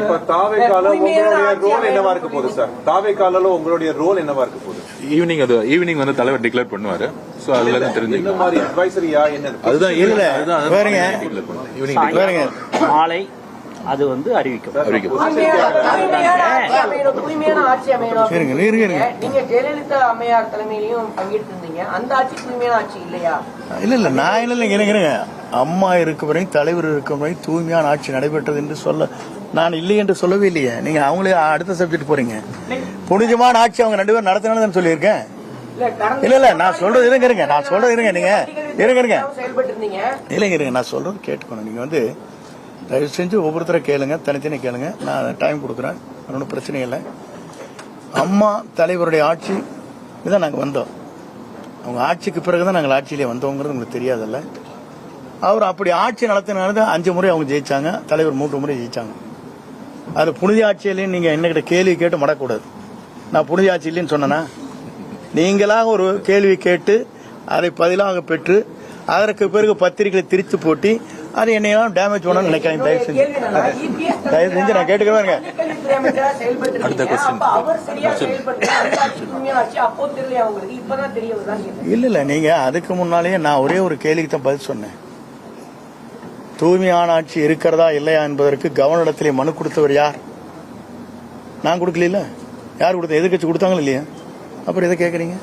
இப்ப தாவேக்கால உங்களுடைய ரோல் என்னவா இருக்க போகுது சார்? தாவேக்கால உங்களுடைய ரோல் என்னவா இருக்க போகுது? ஈவினிங் வந்து தலைவர் டிக்ளேர் பண்ணுவாரு. சோ அதுல இருந்து தெரிஞ்சு இந்த மாதிரி அட்வைசரியா என்ன அதுதான் ஈவினிங் மாலை அது வந்து அறிவிக்கும். தூய்மையான ஆட்சி அமையணும். நீங்க ஜெயலலிதா அம்மையார் தலைமையிலையும் பங்கேற்றிருந்தீங்க. அந்த ஆட்சி தூய்மையான ஆட்சி இல்லையா? இல்ல நான் இல்லைங்க. அம்மா இருக்கும் வரை, தலைவர் இருக்கும் வரை தூய்மையான ஆட்சி நடைபெற்றது என்று சொல்ல நான் இல்லை என்று சொல்லவே இல்லையே. நீங்க அவங்களே அடுத்த சப்ஜெக்ட் போறீங்க. புனிதமான ஆட்சி அவங்க 2 பேரும் நடத்தினாலும் சொல்லியிருக்கேன். இல்ல நான் சொல்றது இருங்க. நீங்க இருங்க. நான் சொல்றது கேட்டுக்கணும். நீங்க வந்து தயவு செஞ்சு ஒவ்வொருத்தரை கேளுங்க, தனித்தனி கேளுங்க. நான் டைம் கொடுக்குறேன், ஒன்றும் பிரச்சனை இல்லை. அம்மா தலைவருடைய ஆட்சி இதான் நாங்கள் வந்தோம். அவங்க ஆட்சிக்கு பிறகுதான் நாங்கள் ஆட்சியிலே வந்தோங்கிறது உங்களுக்கு தெரியாதல்ல. அவர் அப்படி ஆட்சி நடத்தினால 5 முறை அவங்க ஜெயிச்சாங்க, தலைவர் 3 முறை ஜெயிச்சாங்க. அது புனித ஆட்சியிலேயும் நீங்க என்னகிட்ட கேள்வி கேட்டு மடக்கூடாது. நான் புனித ஆட்சி இல்லைன்னு சொன்னேன்னா, நீங்களாக ஒரு கேள்வி கேட்டு அதை பதிலாக பெற்று அதற்கு பிறகு பத்திரிகைகளை திரித்து போட்டி அது என்னையெல்லாம் டேமேஜ் பண்ணணும்னு நினைக்காங்க. தயவு செஞ்சு நான் கேட்டுக்கிறேன். அடுத்த கொஸ்டின். இல்ல நீங்க அதுக்கு முன்னாலேயே நான் ஒரே ஒரு கேள்விக்கு தான் பதில் சொன்னேன். தூய்மையான ஆட்சி இருக்கிறதா இல்லையா என்பதற்கு கவர்னரிடத்திலே மனு கொடுத்தவர் யார்? நான் கொடுக்கல. யார் கொடுத்த? எதிர்கட்சி கொடுத்தாங்களா இல்லையா? அப்புறம் எதை கேட்கறீங்க?